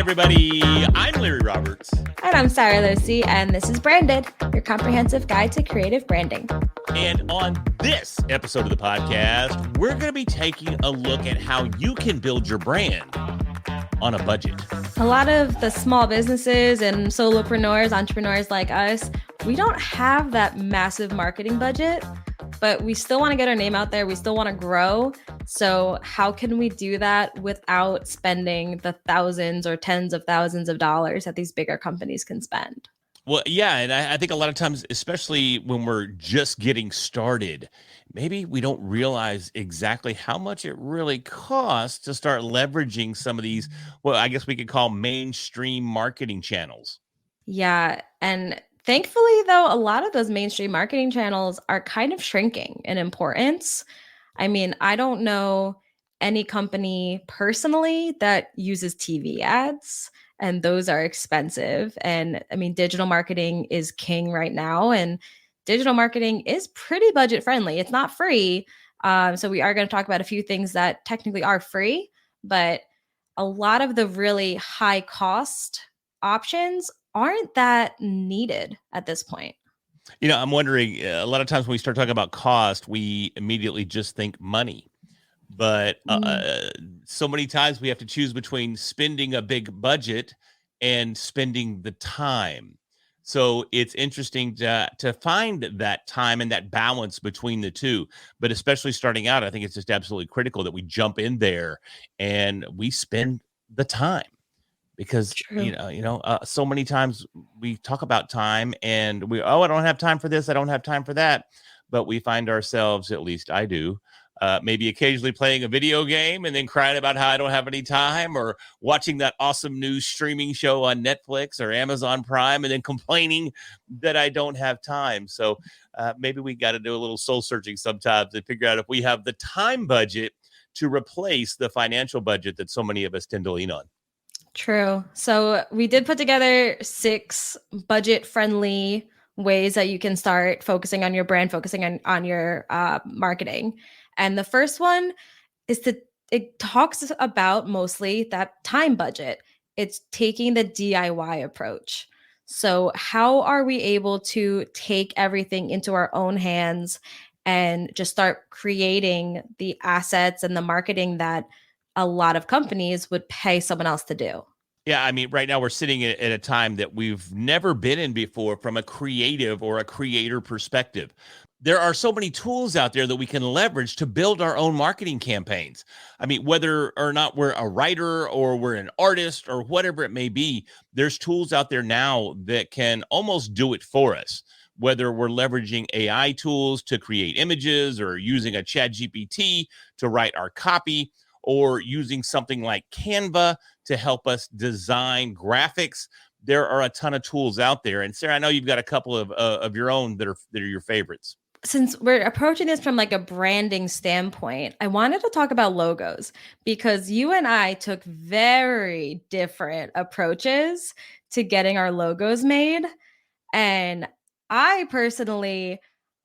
everybody. I'm Larry Roberts. And I'm Sara Lucy, and this is Branded, your comprehensive guide to creative branding. And on this episode of the podcast, we're going to be taking a look at how you can build your brand on a budget. A lot of the small businesses and solopreneurs, entrepreneurs like us, we don't have that massive marketing budget, but we still want to get our name out there. We still want to grow. So how can we do that without spending the thousands or tens of thousands of dollars that these bigger companies can spend? Well, yeah, and I think a lot of times, especially when we're just getting started, maybe we don't realize exactly how much it really costs to start leveraging some of these, well, I guess we could call mainstream marketing channels. Yeah, and thankfully, though, a lot of those mainstream marketing channels are kind of shrinking in importance. I mean, I don't know any company personally that uses TV ads, and those are expensive. And I mean, digital marketing is king right now, and digital marketing is pretty budget friendly. It's not free. So we are going to talk about a few things that technically are free, but a lot of the really high cost options aren't that needed at this point. You know, I'm wondering, a lot of times when we start talking about cost, we immediately just think money. But so many times we have to choose between spending a big budget and spending the time. So it's interesting to find that time and that balance between the two. But especially starting out, I think it's just absolutely critical that we jump in there and we spend the time. Because True. so many times we talk about time and I don't have time for this, I don't have time for that, but we find ourselves, at least I do, maybe occasionally playing a video game and then crying about how I don't have any time, or watching that awesome new streaming show on Netflix or Amazon Prime and then complaining that I don't have time. So maybe we got to do a little soul searching sometimes and figure out if we have the time budget to replace the financial budget that so many of us tend to lean on. True. So we did put together 6 budget-friendly ways that you can start focusing on your brand, focusing on your marketing. And the first one is it talks about mostly that time budget. It's taking the DIY approach. So how are we able to take everything into our own hands and just start creating the assets and the marketing that a lot of companies would pay someone else to do? Yeah, I mean, right now we're sitting at a time that we've never been in before from a creative or a creator perspective. There are so many tools out there that we can leverage to build our own marketing campaigns. I mean, whether or not we're a writer or we're an artist or whatever it may be, there's tools out there now that can almost do it for us. Whether we're leveraging AI tools to create images or using a ChatGPT to write our copy, or using something like Canva to help us design graphics. There are a ton of tools out there. And Sara, I know you've got a couple of your own that are your favorites. Since we're approaching this from like a branding standpoint, I wanted to talk about logos because you and I took very different approaches to getting our logos made. And I personally,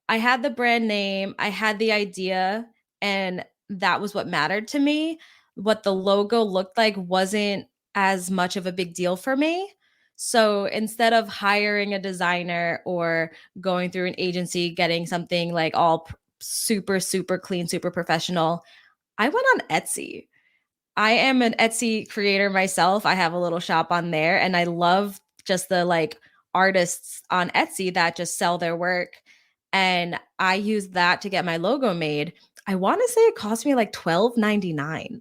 I had the brand name, I had the idea, and that was what mattered to me. What the logo looked like wasn't as much of a big deal for me. So instead of hiring a designer or going through an agency, getting something like all super, super clean, super professional, I went on Etsy. I am an Etsy creator myself. I have a little shop on there, and I love just the like artists on Etsy that just sell their work. And I use that to get my logo made. I want to say it cost me like $12.99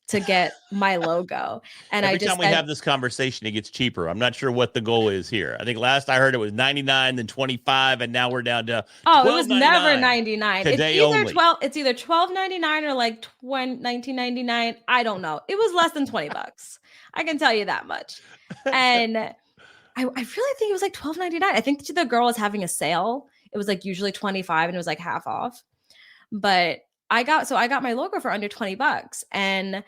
to get my logo. And Every time we have this conversation, it gets cheaper. I'm not sure what the goal is here. I think last I heard it was 99, then 25, and now we're down to it was never 99. Today it's either only. It's either $12.99 or like $19.99. I don't know. It was less than $20. I can tell you that much. And I really think it was like $12.99. I think the girl was having a sale. It was like usually 25 and it was like half off. But I got my logo for under $20, and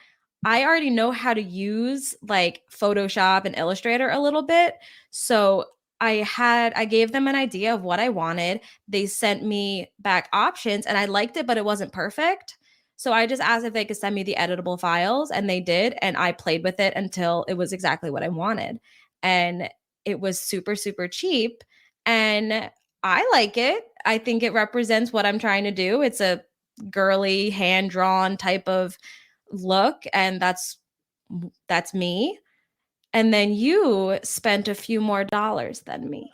I already know how to use like Photoshop and Illustrator a little bit. So I gave them an idea of what I wanted. They sent me back options and I liked it, but it wasn't perfect. So I just asked if they could send me the editable files, and they did. And I played with it until it was exactly what I wanted. And it was super, super cheap. And I like it. I think it represents what I'm trying to do. It's a girly, hand drawn type of look. And that's me. And then you spent a few more dollars than me.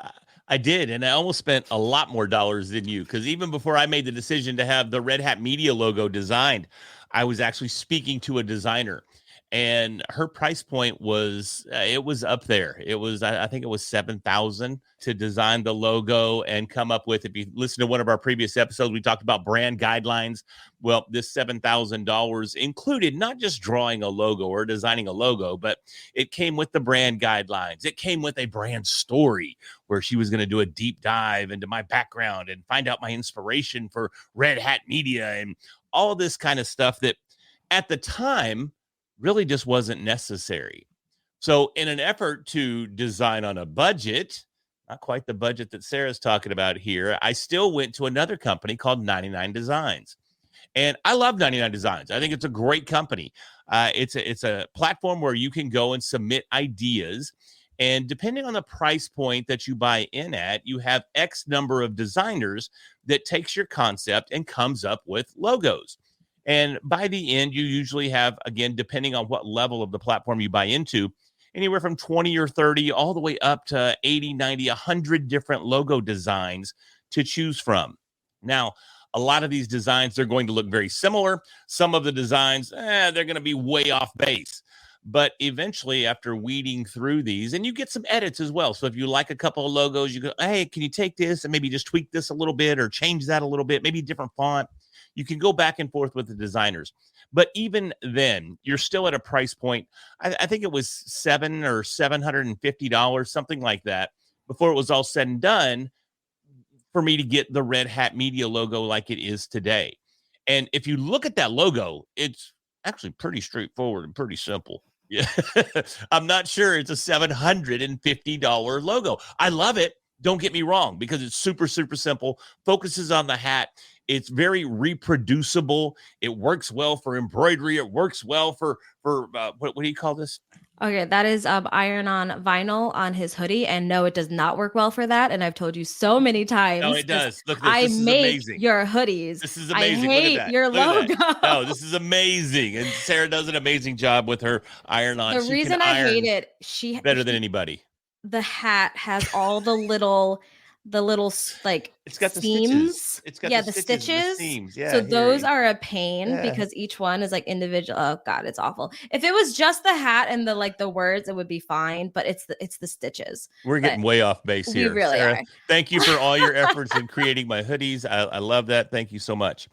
I did, and I almost spent a lot more dollars than you, because even before I made the decision to have the Red Hat Media logo designed, I was actually speaking to a designer, and her price point was it was up there. It was I think it was 7,000 to design the logo and come up with. If you listen to one of our previous episodes, we talked about brand guidelines. Well, this $7,000 included not just drawing a logo or designing a logo, but it came with the brand guidelines. It came with a brand story where she was going to do a deep dive into my background and find out my inspiration for Red Hat Media and all this kind of stuff that at the time really just wasn't necessary. So in an effort to design on a budget, not quite the budget that Sarah's talking about here, I still went to another company called 99 Designs. And I love 99 Designs. I think it's a great company. It's a platform where you can go and submit ideas. And depending on the price point that you buy in at, you have X number of designers that takes your concept and comes up with logos. And by the end, you usually have, again, depending on what level of the platform you buy into, anywhere from 20 or 30 all the way up to 80, 90, 100 different logo designs to choose from. Now, a lot of these designs, they're going to look very similar. Some of the designs, they're going to be way off base. But eventually, after weeding through these, and you get some edits as well. So if you like a couple of logos, you go, hey, can you take this and maybe just tweak this a little bit or change that a little bit, maybe a different font. You can go back and forth with the designers. But even then, you're still at a price point. I think it was $750, something like that, before it was all said and done, for me to get the Red Hat Media logo like it is today. And if you look at that logo, it's actually pretty straightforward and pretty simple. Yeah. I'm not sure it's a $750 logo. I love it. Don't get me wrong, because it's super, super simple, focuses on the hat. It's very reproducible. It works well for embroidery. It works well for what do you call this? Okay, that is iron-on vinyl on his hoodie, and no, it does not work well for that. And I've told you so many times. No, it does. Look at this. I This is make amazing. your hoodies. This is amazing. I Look at hate that. your Look logo. at that. No, this is amazing. And Sarah does an amazing job with her iron-on. The reason I hate it, she better than anybody. The hat has all the little like it's got the seams. Stitches. It's got the stitches stitches. and the seams. Yeah, so those are a pain because each one is like individual. Oh God, it's awful. If it was just the hat and the words, it would be fine. But it's the stitches. We're getting way off base here. We really Sarah, are. Thank you for all your efforts in creating my hoodies. I love that. Thank you so much.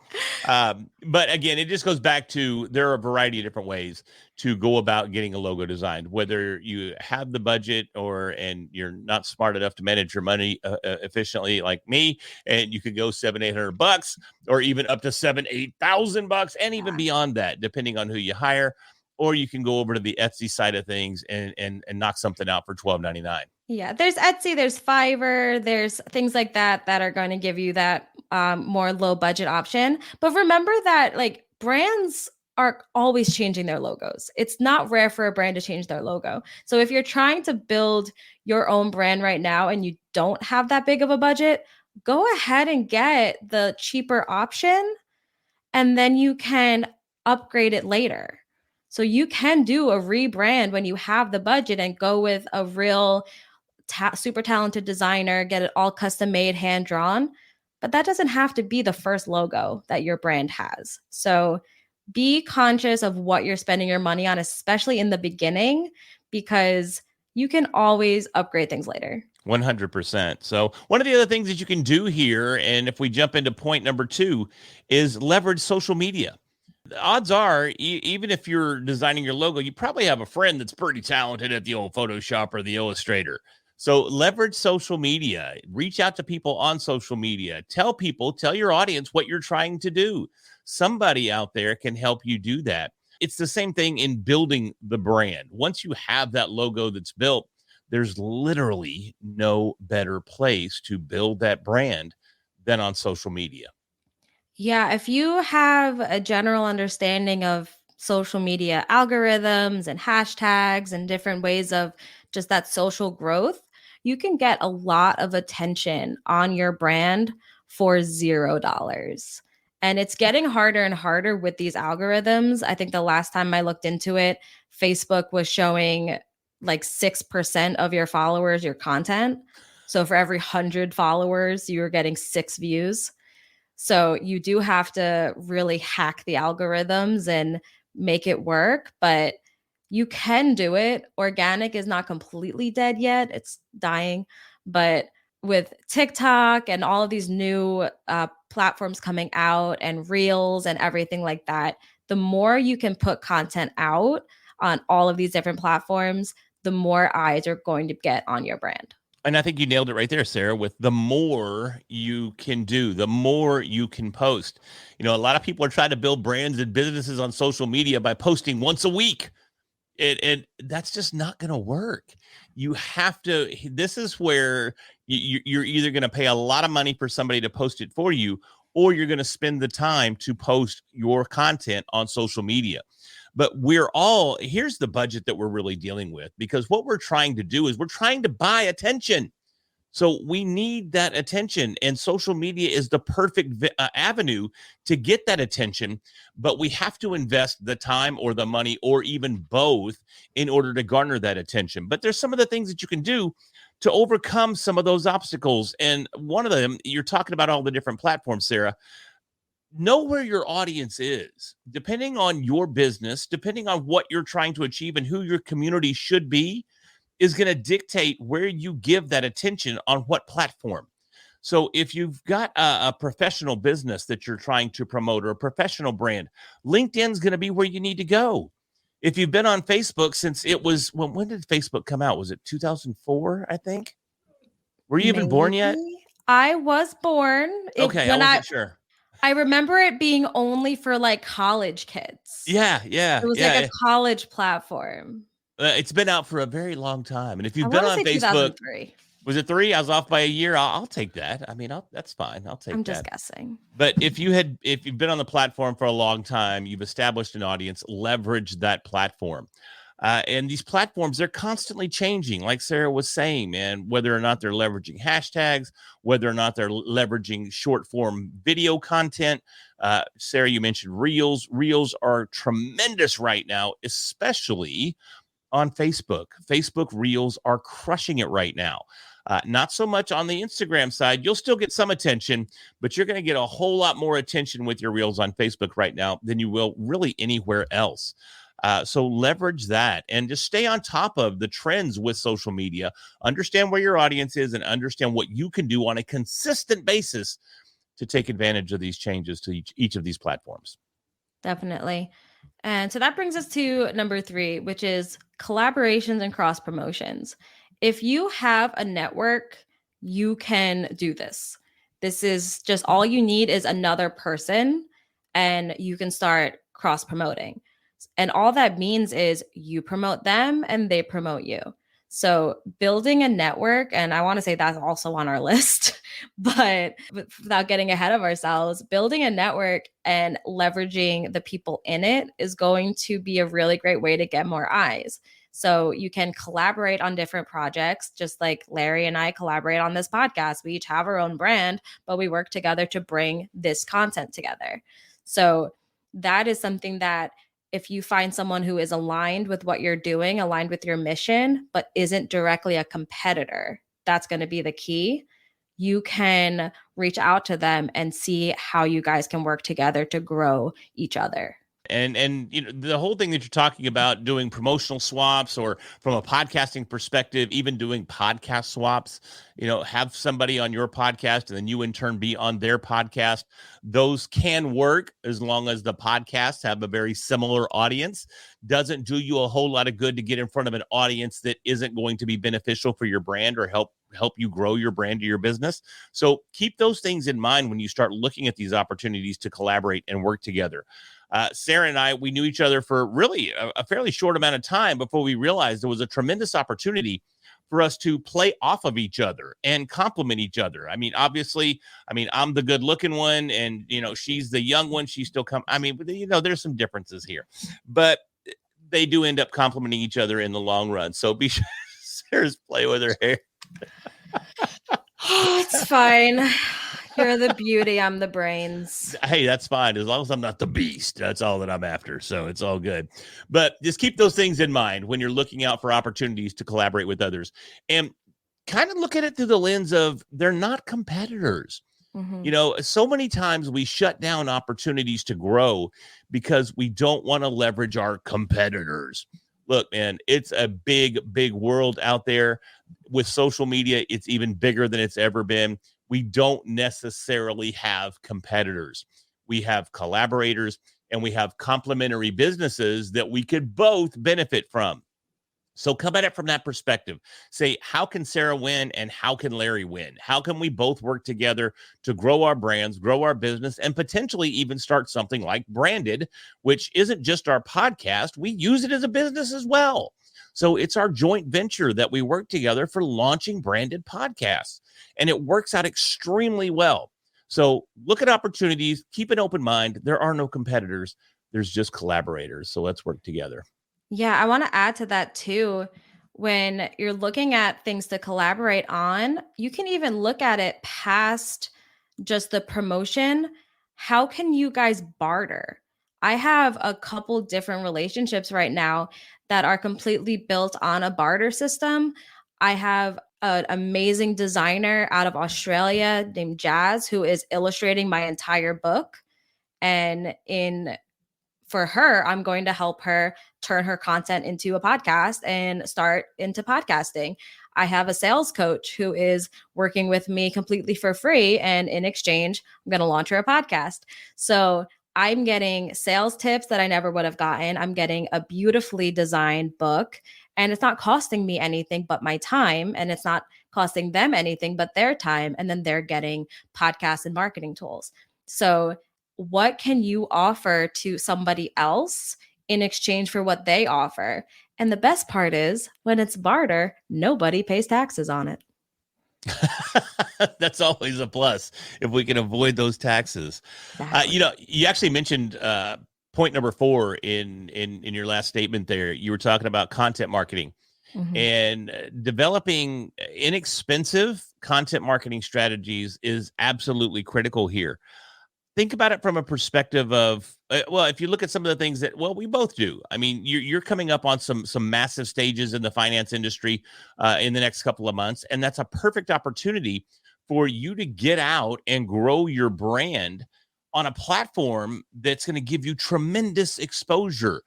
But again, it just goes back to there are a variety of different ways to go about getting a logo designed, whether you have the budget and you're not smart enough to manage your money efficiently like me, and you could go $700-800 or even up to $8,000 and even beyond that, depending on who you hire. Or you can go over to the Etsy side of things and knock something out for $12.99. Yeah, there's Etsy, there's Fiverr, there's things like that are going to give you that more low budget option. But remember that like brands are always changing their logos. It's not rare for a brand to change their logo. So if you're trying to build your own brand right now and you don't have that big of a budget, go ahead and get the cheaper option, and then you can upgrade it later. So you can do a rebrand when you have the budget and go with a real super talented designer, get it all custom made, hand drawn. But that doesn't have to be the first logo that your brand has. So be conscious of what you're spending your money on, especially in the beginning, because you can always upgrade things later. 100%. So one of the other things that you can do here, and if we jump into point number 2, is leverage social media. The odds are, even if you're designing your logo, you probably have a friend that's pretty talented at the old Photoshop or the Illustrator. So leverage social media, reach out to people on social media, tell your audience what you're trying to do. Somebody out there can help you do that. It's the same thing in building the brand. Once you have that logo that's built, there's literally no better place to build that brand than on social media. Yeah, if you have a general understanding of social media algorithms and hashtags and different ways of just that social growth, you can get a lot of attention on your brand for $0. And it's getting harder and harder with these algorithms. I think the last time I looked into it, Facebook was showing like 6% of your followers your content. So for every 100 followers, you were getting 6 views. So you do have to really hack the algorithms and make it work, but you can do it. Organic is not completely dead yet, it's dying. But with TikTok and all of these new platforms coming out and reels and everything like that, the more you can put content out on all of these different platforms, the more eyes are going to get on your brand. And I think you nailed it right there, Sarah, with the more you can do, the more you can post. A lot of people are trying to build brands and businesses on social media by posting once a week. And that's just not going to work. You have to, this is where you're either going to pay a lot of money for somebody to post it for you, or you're going to spend the time to post your content on social media. But here's the budget that we're really dealing with, because what we're trying to do is we're trying to buy attention. So we need that attention, and social media is the perfect avenue to get that attention. But we have to invest the time or the money or even both in order to garner that attention. But there's some of the things that you can do to overcome some of those obstacles. And one of them, you're talking about all the different platforms, Sarah. Know where your audience is, depending on your business, depending on what you're trying to achieve and who your community should be, is going to dictate where you give that attention on what platform. So if you've got a professional business that you're trying to promote or a professional brand, LinkedIn's going to be where you need to go. If you've been on Facebook since it was, when did Facebook come out? Was it 2004, I think? Were you even born yet? Maybe. I was born Okay, I wasn't sure. I remember it being only for like college kids. Yeah, It was like a college platform. It's been out for a very long time. And if I you've been want to on say Facebook, 2003. was it 3? I was off by a year. I'll take that. I mean, that's fine. I'll take I'm that. just guessing. But if you've been on the platform for a long time, you've established an audience, leverage that platform. And these platforms, they're constantly changing, like Sarah was saying, man, whether or not they're leveraging hashtags, whether or not they're leveraging short form video content. Sarah, you mentioned Reels. Reels are tremendous right now, especially on Facebook. Facebook Reels are crushing it right now. Not so much on the Instagram side. You'll still get some attention, but you're going to get a whole lot more attention with your Reels on Facebook right now than you will really anywhere else. So leverage that and just stay on top of the trends with social media. Understand where your audience is and understand what you can do on a consistent basis to take advantage of these changes to each of these platforms. Definitely. And so that brings us to number 3, which is collaborations and cross promotions. If you have a network, you can do this. This is just all you need is another person, and you can start cross promoting. And all that means is you promote them and they promote you. So building a network, and I want to say that's also on our list, but without getting ahead of ourselves, building a network and leveraging the people in it is going to be a really great way to get more eyes. So you can collaborate on different projects, just like Larry and I collaborate on this podcast. We each have our own brand, but we work together to bring this content together. So that is something that if you find someone who is aligned with what you're doing, aligned with your mission, but isn't directly a competitor, that's going to be the key. You can reach out to them and see how you guys can work together to grow each other. And the whole thing that you're talking about, doing promotional swaps, or from a podcasting perspective, even doing podcast swaps, have somebody on your podcast and then you in turn be on their podcast. Those can work as long as the podcasts have a very similar audience. Doesn't do you a whole lot of good to get in front of an audience that isn't going to be beneficial for your brand or help you grow your brand or your business. So keep those things in mind when you start looking at these opportunities to collaborate and work together. Sara and I, we knew each other for really a fairly short amount of time before we realized there was a tremendous opportunity for us to play off of each other and complement each other. I mean, obviously, I'm the good looking one and, she's the young one. She's still there's some differences here, but they do end up complimenting each other in the long run. So be sure Sarah's play with her hair. Oh, it's fine. You're the beauty. I'm the brains. Hey, that's fine. As long as I'm not the beast, that's all that I'm after. So it's all good. But just keep those things in mind when you're looking out for opportunities to collaborate with others, and kind of look at it through the lens of they're not competitors. Mm-hmm. So many times we shut down opportunities to grow because we don't want to leverage our competitors. Look, man, it's a big, big world out there. With social media, it's even bigger than it's ever been. We don't necessarily have competitors. We have collaborators, and we have complementary businesses that we could both benefit from. So come at it from that perspective. Say, how can Sara win and how can Larry win? How can we both work together to grow our brands, grow our business, and potentially even start something like Branded, which isn't just our podcast. We use it as a business as well. So it's our joint venture that we work together for launching Branded podcasts. And it works out extremely well. So look at opportunities, keep an open mind. There are no competitors. There's just collaborators. So let's work together. Yeah, I want to add to that too. When you're looking at things to collaborate on, you can even look at it past just the promotion. How can you guys barter? I have a couple different relationships right now that are completely built on a barter system. I have an amazing designer out of Australia named Jazz who is illustrating my entire book. And for her, I'm going to help her turn her content into a podcast and start into podcasting. I have a sales coach who is working with me completely for free. And in exchange, I'm going to launch her a podcast. So I'm getting sales tips that I never would have gotten. I'm getting a beautifully designed book, and it's not costing me anything but my time. And it's not costing them anything but their time. And then they're getting podcasts and marketing tools. So what can you offer to somebody else in exchange for what they offer? And the best part is when it's barter, nobody pays taxes on it. That's always a plus if we can avoid those taxes. Exactly. You actually mentioned point number 4 in your last statement there. You were talking about content marketing. Mm-hmm. And developing inexpensive content marketing strategies is absolutely critical here. Think about it from a perspective of, if you look at some of the things that, we both do. I mean, you're coming up on some massive stages in the finance industry in the next couple of months. And that's a perfect opportunity for you to get out and grow your brand on a platform that's going to give you tremendous exposure.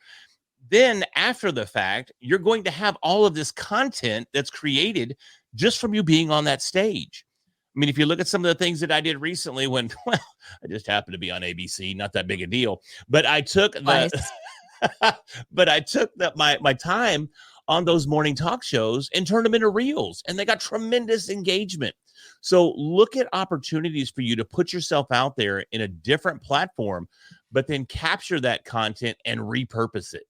Then after the fact, you're going to have all of this content that's created just from you being on that stage. I mean, if you look at some of the things that I did recently when, I just happened to be on ABC, not that big a deal, but I took my time on those morning talk shows and turned them into reels, and they got tremendous engagement. So look at opportunities for you to put yourself out there in a different platform, but then capture that content and repurpose it.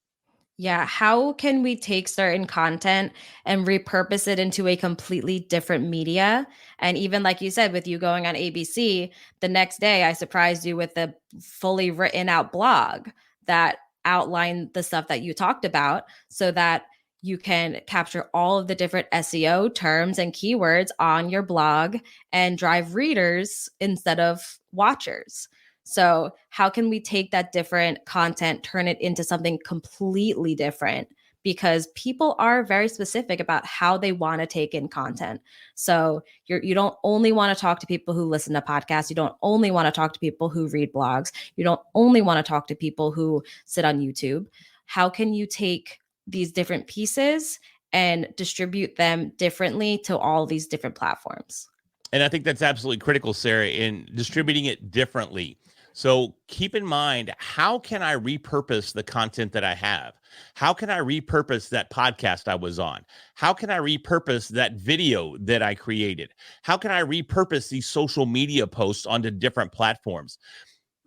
Yeah. How can we take certain content and repurpose it into a completely different media? And even like you said, with you going on ABC, the next day I surprised you with a fully written out blog that outlined the stuff that you talked about so that you can capture all of the different SEO terms and keywords on your blog and drive readers instead of watchers. So how can we take that different content, turn it into something completely different? Because people are very specific about how they want to take in content. So you don't only want to talk to people who listen to podcasts. You don't only want to talk to people who read blogs. You don't only want to talk to people who sit on YouTube. How can you take these different pieces and distribute them differently to all these different platforms? And I think that's absolutely critical, Sara, in distributing it differently. So keep in mind, how can I repurpose the content that I have? How can I repurpose that podcast I was on? How can I repurpose that video that I created? How can I repurpose these social media posts onto different platforms?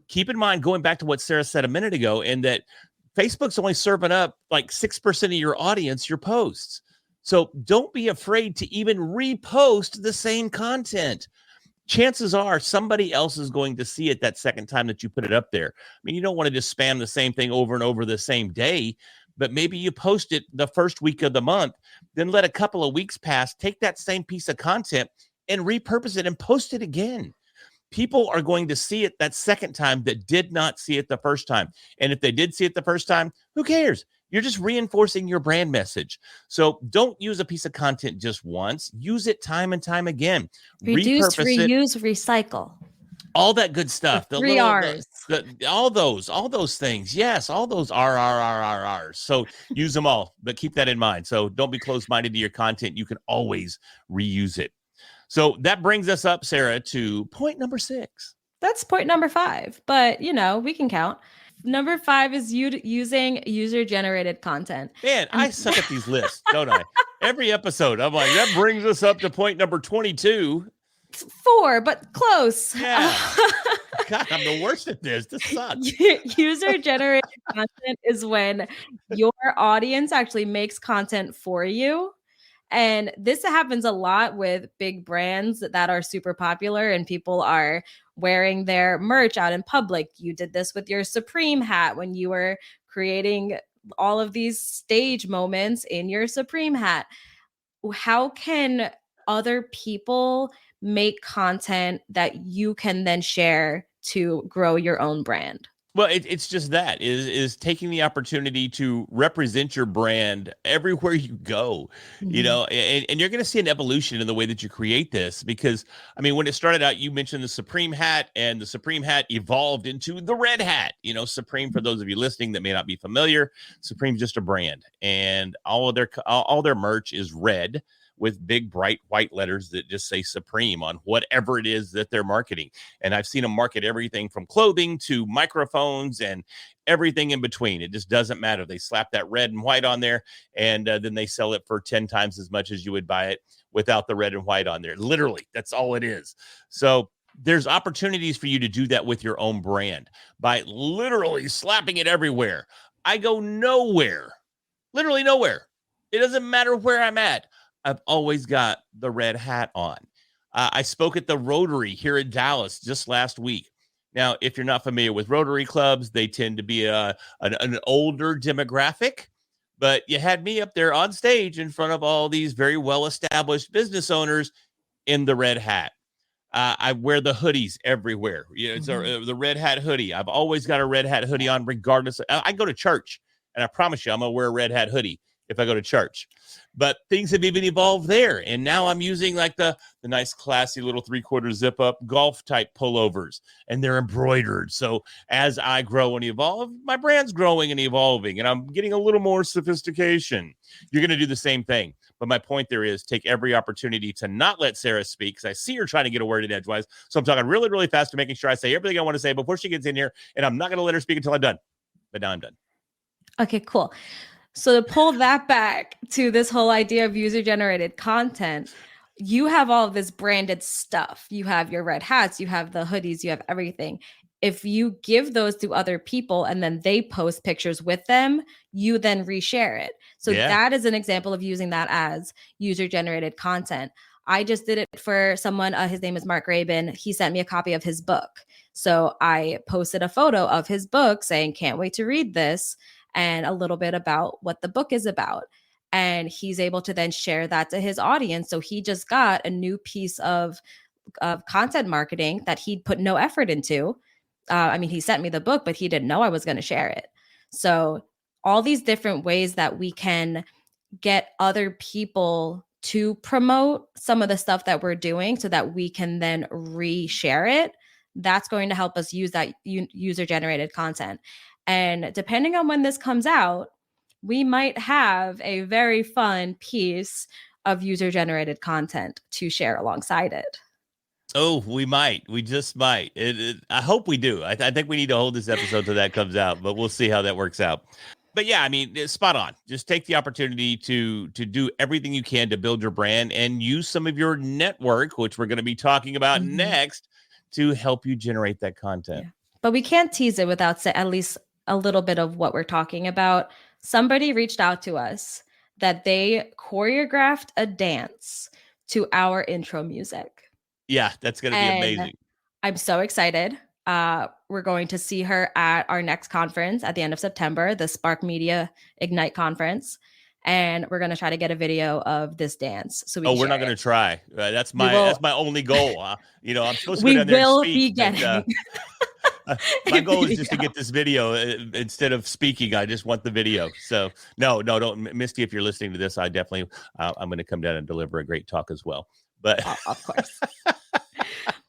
Keep in mind, going back to what Sara said a minute ago, and that Facebook's only serving up like 6% of your audience, your posts. So don't be afraid to even repost the same content. Chances are somebody else is going to see it that second time that you put it up there. I mean, you don't want to just spam the same thing over and over the same day, but maybe you post it the first week of the month, then let a couple of weeks pass, take that same piece of content and repurpose it and post it again. People are going to see it that second time that did not see it the first time. And if they did see it the first time, who cares? You're just reinforcing your brand message. So don't use a piece of content just once. Use it time and time again. Reduce, Repurpose it. reuse, recycle. All that good stuff. The three R's. All those things. Yes, all those R's. So use them all, but keep that in mind. So don't be closed-minded to your content. You can always reuse it. So that brings us up, Sarah, to point number 6. That's point number 5, but we can count. Number 5 is using user-generated content. Man, I suck at these lists, don't I? Every episode, I'm like, that brings us up to point number 22. 4, but close. Yeah. God, I'm the worst at this. This sucks. User-generated content is when your audience actually makes content for you. And this happens a lot with big brands that are super popular and people are wearing their merch out in public. You did this with your Supreme hat when you were creating all of these stage moments in your Supreme hat. How can other people make content that you can then share to grow your own brand? Well, it's just that is taking the opportunity to represent your brand everywhere you go, and you're going to see an evolution in the way that you create this because, I mean, when it started out, you mentioned the Supreme hat and the Supreme hat evolved into the red hat, Supreme, for those of you listening that may not be familiar, Supreme's just a brand and all their merch is red with big, bright white letters that just say Supreme on whatever it is that they're marketing. And I've seen them market everything from clothing to microphones and everything in between. It just doesn't matter. They slap that red and white on there, and then they sell it for 10 times as much as you would buy it without the red and white on there. Literally, that's all it is. So there's opportunities for you to do that with your own brand by literally slapping it everywhere. I go nowhere, literally nowhere. It doesn't matter where I'm at. I've always got the red hat on. I spoke at the Rotary here in Dallas just last week. Now, if you're not familiar with Rotary clubs, they tend to be an older demographic, but you had me up there on stage in front of all these very well-established business owners in the red hat. I wear the hoodies everywhere. It's the red hat hoodie. I've always got a red hat hoodie on regardless. I go to church, and I promise you I'm going to wear a red hat hoodie if I go to church. But things have even evolved there. And now I'm using like the nice, classy little 3/4 zip up golf type pullovers, and they're embroidered. So as I grow and evolve, my brand's growing and evolving, and I'm getting a little more sophistication. You're going to do the same thing. But my point there is take every opportunity to not let Sara speak, because I see her trying to get a word in edgewise. So I'm talking really, really fast to making sure I say everything I want to say before she gets in here, and I'm not going to let her speak until I'm done. But now I'm done. Okay, cool. So to pull that back to this whole idea of user-generated content, you have all of this branded stuff. You have your red hats, you have the hoodies, you have everything. If you give those to other people and then they post pictures with them, you then reshare it. So that is an example of using that as user-generated content. I just did it for someone. His name is Mark Rabin. He sent me a copy of his book. So I posted a photo of his book saying, can't wait to read this, and a little bit about what the book is about. And he's able to then share that to his audience. So he just got a new piece of content marketing that he'd put no effort into. I mean, he sent me the book, but he didn't know I was going to share it. So all these different ways that we can get other people to promote some of the stuff that we're doing so that we can then reshare it, that's going to help us use that user-generated content. And depending on when this comes out, we might have a very fun piece of user-generated content to share alongside it. Oh, we might. We just might. I hope we do. I think we need to hold this episode till that comes out, but we'll see how that works out. But yeah, I mean, it's spot on. Just take the opportunity to do everything you can to build your brand and use some of your network, which we're going to be talking about next, to help you generate that content. Yeah. But we can't tease it without at least a little bit of what we're talking about. Somebody reached out to us that they choreographed a dance to our intro music. Yeah, that's going to be And amazing. I'm so excited. We're going to see her at our next conference at the end of September, the Spark Media Ignite conference. And we're going to try to get a video of this dance so we Oh, can we're share not going it. to try. We will That's my only goal. I'm supposed to go we down there and will speak, be but getting my a goal is just to video. get this video instead of speaking. I just want the video. So no, don't, Misty. If you're listening to this, I definitely I'm going to come down and deliver a great talk as well. But Of course.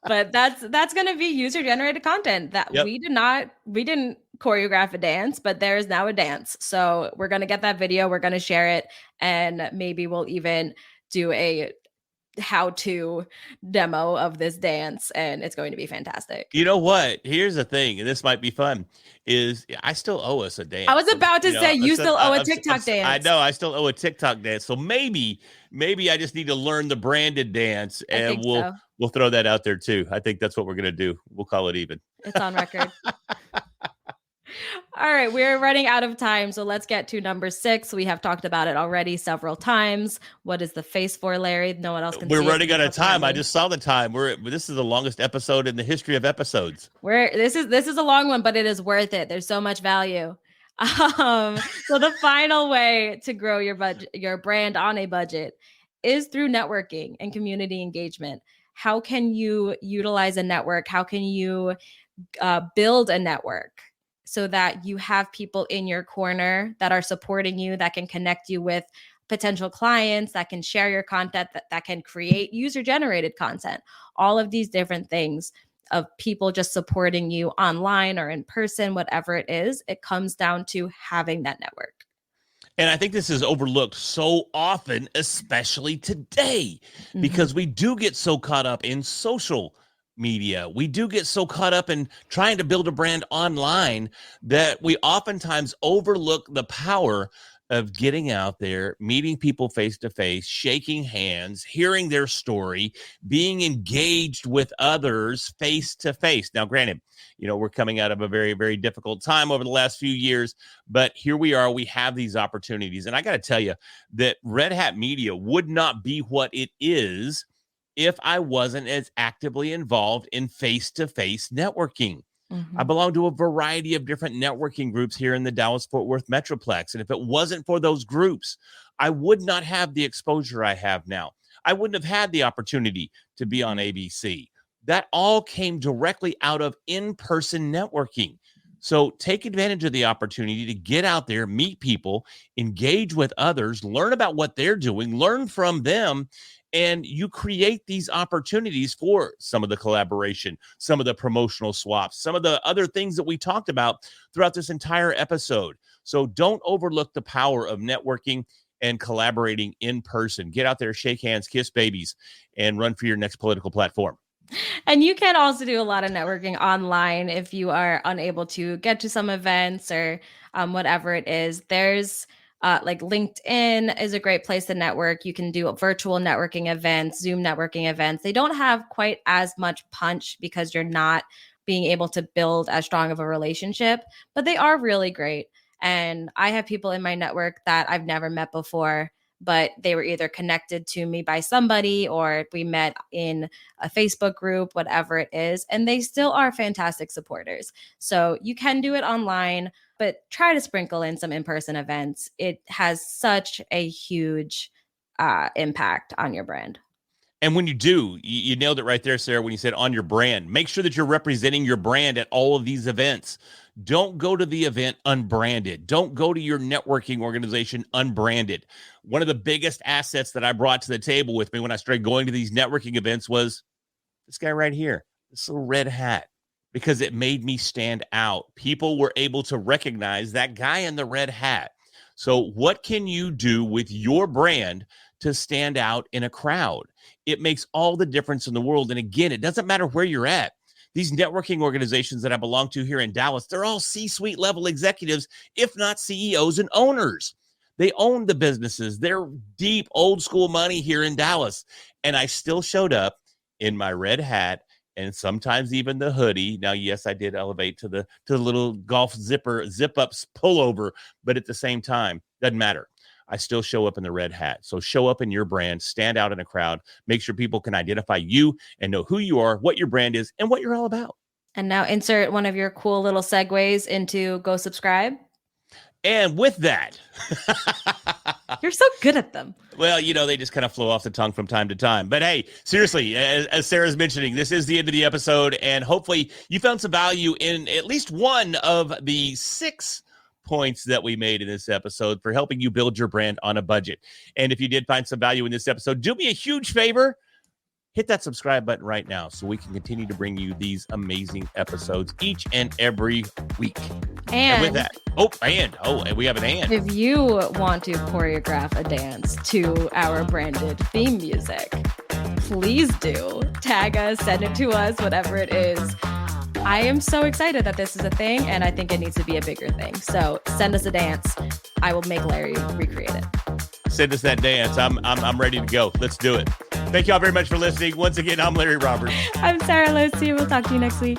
But that's going to be user generated content that yep. we didn't choreograph a dance, but there is now a dance. So we're going to get that video, we're going to share it, and maybe we'll even do a how to demo of this dance, and it's going to be fantastic. You know what? Here's the thing, and this might be fun. Is I still owe us a dance. I was about to say you still owe a TikTok I dance. know I still owe a TikTok dance. So maybe I just need to learn the branded dance, I and think so. we'll throw that out there too. I think that's what we're gonna do. We'll call it even. It's on record. All right, we're running out of time, so let's get to number 6. We have talked about it already several times. What is the face for, Larry? No one else can see We're it. running out of time. I just saw the time. This is the longest episode in the history of episodes. This is a long one, but it is worth it. There's so much value. So the final way to grow your brand on a budget is through networking and community engagement. How can you utilize a network? How can you build a network so that you have people in your corner that are supporting you, that can connect you with potential clients, that can share your content, that can create user-generated content, all of these different things of people just supporting you online or in person, whatever it is, it comes down to having that network. And I think this is overlooked so often, especially today, because we do get so caught up in social media. We do get so caught up in trying to build a brand online that we oftentimes overlook the power of getting out there, meeting people face to face, shaking hands, hearing their story, being engaged with others face to face. Now, granted, we're coming out of a very, very difficult time over the last few years, but here we are. We have these opportunities. And I got to tell you that Red Hat Media would not be what it is if I wasn't as actively involved in face-to-face networking. I belong to a variety of different networking groups here in the Dallas-Fort Worth Metroplex. And if it wasn't for those groups, I would not have the exposure I have now. I wouldn't have had the opportunity to be on ABC. That all came directly out of in-person networking. So take advantage of the opportunity to get out there, meet people, engage with others, learn about what they're doing, learn from them, and you create these opportunities for some of the collaboration, some of the promotional swaps, some of the other things that we talked about throughout this entire episode. So don't overlook the power of networking and collaborating in person. Get out there, shake hands, kiss babies, and run for your next political platform. And you can also do a lot of networking online if you are unable to get to some events or whatever it is. There's like LinkedIn is a great place to network. You can do virtual networking events, Zoom networking events. They don't have quite as much punch because you're not being able to build as strong of a relationship, but they are really great. And I have people in my network that I've never met before, but they were either connected to me by somebody or we met in a Facebook group, whatever it is, and they still are fantastic supporters. So you can do it online, but try to sprinkle in some in-person events. It has such a huge impact on your brand. And when you do, you nailed it right there, Sarah, when you said on your brand. Make sure that you're representing your brand at all of these events. Don't go to the event unbranded. Don't go to your networking organization unbranded. One of the biggest assets that I brought to the table with me when I started going to these networking events was this guy right here, this little red hat, because it made me stand out. People were able to recognize that guy in the red hat. So what can you do with your brand to stand out in a crowd? It makes all the difference in the world. And again, it doesn't matter where you're at. These networking organizations that I belong to here in Dallas, they're all C-suite level executives, if not CEOs and owners. They own the businesses. They're deep old school money here in Dallas. And I still showed up in my red hat and sometimes even the hoodie. Now, yes, I did elevate to the little golf zip ups pullover, but at the same time, doesn't matter. I still show up in the red hat. So show up in your brand, stand out in a crowd, make sure people can identify you and know who you are, what your brand is, and what you're all about. And now insert one of your cool little segues into go subscribe. And with that, you're so good at them. Well, they just kind of flow off the tongue from time to time. But hey, seriously, as Sarah's mentioning, this is the end of the episode. And hopefully you found some value in at least one of the 6 points that we made in this episode for helping you build your brand on a budget. And if you did find some value in this episode, do me a huge favor. Hit that subscribe button right now so we can continue to bring you these amazing episodes each and every week. And with that, and we have an and. If you want to choreograph a dance to our branded theme music, please do. Tag us, send it to us, whatever it is. I am so excited that this is a thing, and I think it needs to be a bigger thing. So send us a dance. I will make Larry recreate it. Send us that dance. I'm ready to go. Let's do it. Thank you all very much for listening. Once again, I'm Larry Roberts. I'm Sara Losi. We'll talk to you next week.